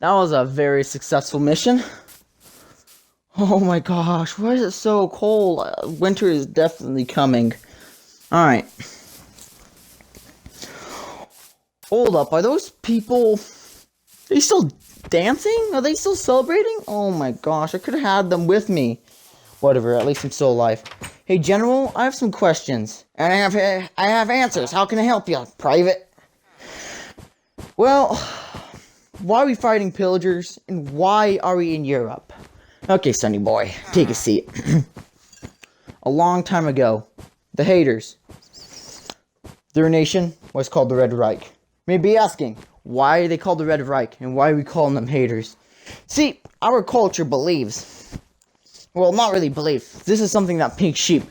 That was a very successful mission. Oh my gosh, why is it so cold? Winter is definitely coming. Alright. Hold up, are those people... Are they still dancing? Are they still celebrating? Oh my gosh, I could have had them with me. Whatever, at least I'm still alive. Hey General, I have some questions. And I have answers. How can I help you, Private? Well, why are we fighting pillagers? And why are we in Europe? Okay, Sonny boy, take a seat. A long time ago, the haters, their nation was called the Red Reich. You may be asking, why are they called the Red Reich, and why are we calling them haters? See, our culture believes, well, not really believes, this is something that Pink Sheep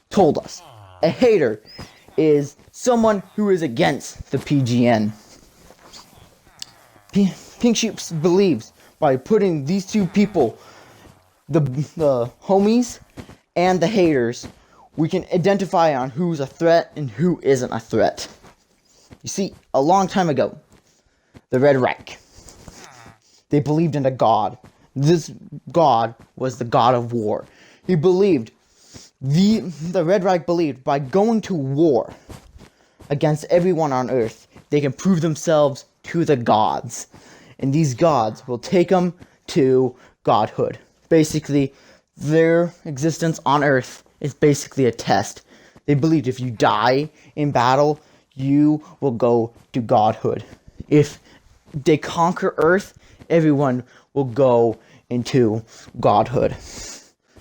told us. A hater is someone who is against the PGN. Pink Sheep believes by putting these two people, the homies and the haters, we can identify on who's a threat and who isn't a threat. You see, a long time ago, the Red Reich, they believed in a god. This god was the god of war. He believed, the Red Reich believed by going to war against everyone on Earth, they can prove themselves to the gods. And these gods will take them to godhood. Basically, their existence on Earth is basically a test. They believed if you die in battle, you will go to godhood. If they conquer Earth, everyone will go into godhood.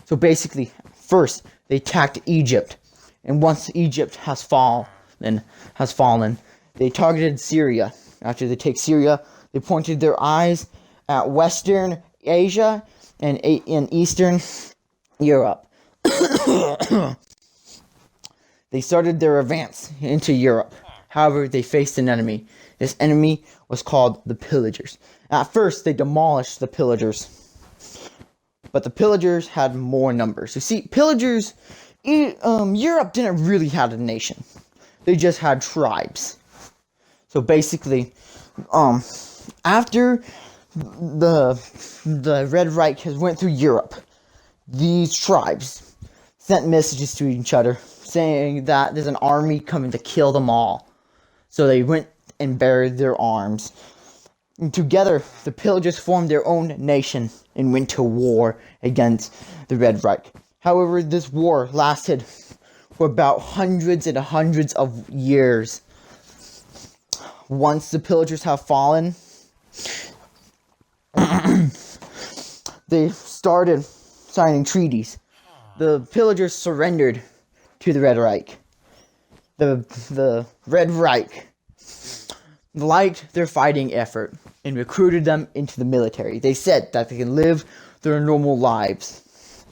So basically, first, they attacked Egypt. And once Egypt has fallen, they targeted Syria. After they take Syria, they pointed their eyes at Western Asia and in Eastern Europe. They started their advance into Europe. However, they faced an enemy. This enemy was called the Pillagers. At first, they demolished the Pillagers. But the Pillagers had more numbers. You see, Pillagers, Europe didn't really have a nation. They just had tribes. So basically, after the Red Reich has went through Europe, these tribes sent messages to each other saying that there's an army coming to kill them all. So they went and buried their arms. And together, the Pillagers formed their own nation and went to war against the Red Reich. However, this war lasted for about hundreds and hundreds of years. Once the Pillagers have fallen, they started signing treaties. The Pillagers surrendered to the Red Reich. The Red Reich liked their fighting effort and recruited them into the military. They said that they can live their normal lives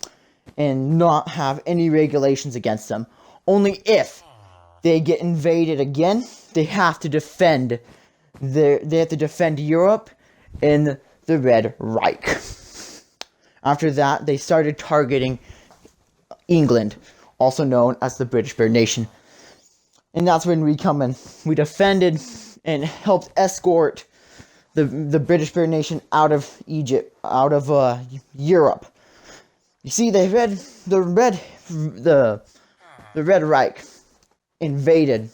and not have any regulations against them. Only if they get invaded again, they have to defend Europe and the Red Reich. After that, they started targeting England, also known as the British Bear Nation. And that's when we come in. We defended and helped escort the British Bear Nation out of Egypt, out of Europe. You see, the Red Reich invaded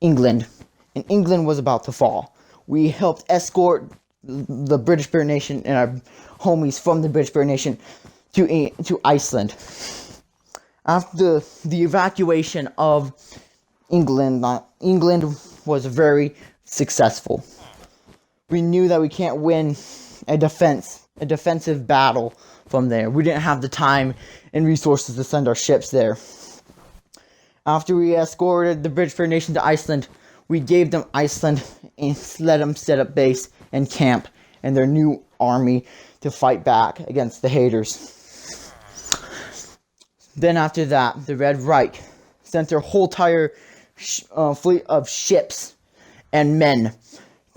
England, and England was about to fall. We helped escort the British Bear Nation and our homies from the British Bear Nation to Iceland. After the evacuation of England, England was very successful. We knew that we can't win a defensive battle from there. We didn't have the time and resources to send our ships there. After we escorted the British Bear Nation to Iceland, we gave them Iceland and let them set up base and camp in their new army to fight back against the haters. Then after that, the Red Reich sent their whole entire fleet of ships and men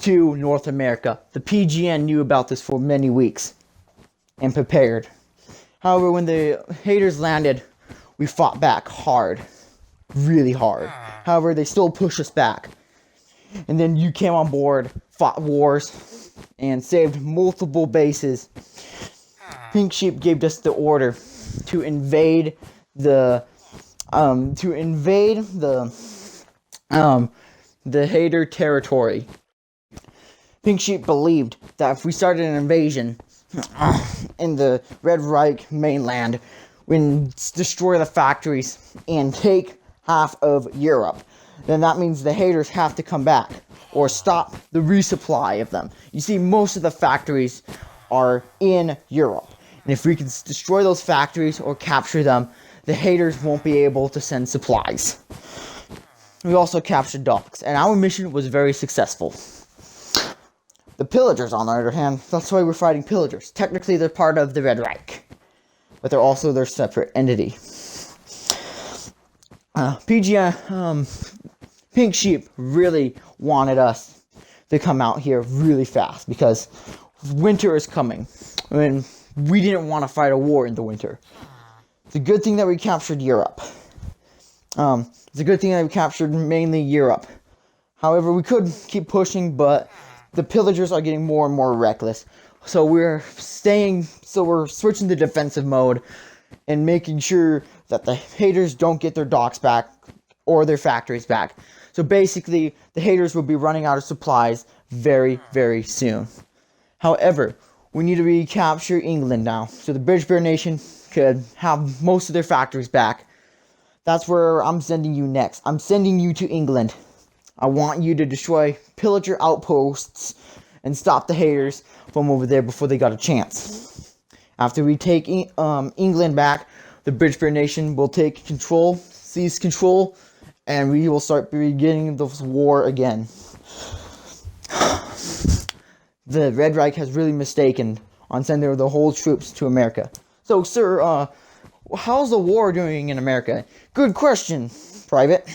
to North America. The PGN knew about this for many weeks and prepared. However, when the haters landed, we fought back hard. Really hard. However, they still pushed us back. And then you came on board, fought wars, and saved multiple bases, Pink Sheep gave us the order to invade the Hader territory. Pink Sheep believed that if we started an invasion in the Red Reich mainland, we'd destroy the factories and take half of Europe. Then that means the haters have to come back or stop the resupply of them. You see, most of the factories are in Europe. And if we can destroy those factories or capture them, the haters won't be able to send supplies. We also captured docks, and our mission was very successful. The pillagers, on the other hand, that's why we're fighting pillagers. Technically, they're part of the Red Reich, but they're also their separate entity. Pink Sheep really wanted us to come out here really fast because winter is coming, and we didn't want to fight a war in the winter. It's a good thing that we captured Europe. It's a good thing that we captured mainly Europe. However, we could keep pushing, but the pillagers are getting more and more reckless. So we're switching to defensive mode and making sure that the haters don't get their docks back or their factories back. So basically, the haters will be running out of supplies very, very soon. However, we need to recapture England now, so the British Bear Nation could have most of their factories back. That's where I'm sending you next. I'm sending you to England. I want you to destroy pillager outposts and stop the haters from over there before they got a chance. After we take England back, the British Bear Nation will seize control, and we will start beginning this war again. The Red Reich has really mistaken on sending the whole troops to America. So, sir, how's the war doing in America? Good question, Private.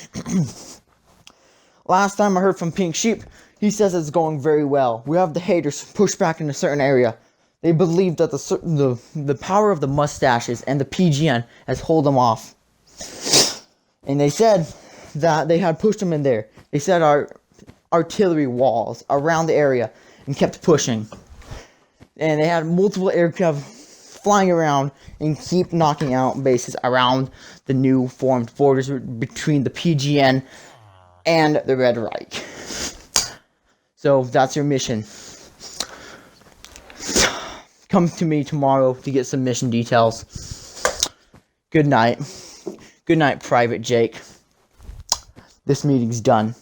Last time I heard from Pink Sheep, he says it's going very well. We have the haters pushed back in a certain area. They believe that the power of the mustaches and the PGN has held them off. And they said that they had pushed them in there. They set our artillery walls around the area and kept pushing. And they had multiple aircraft flying around and keep knocking out bases around the new formed borders between the PGN and the Red Reich. So that's your mission. Come to me tomorrow to get some mission details. Good night. Good night, Private Jake. This meeting's done.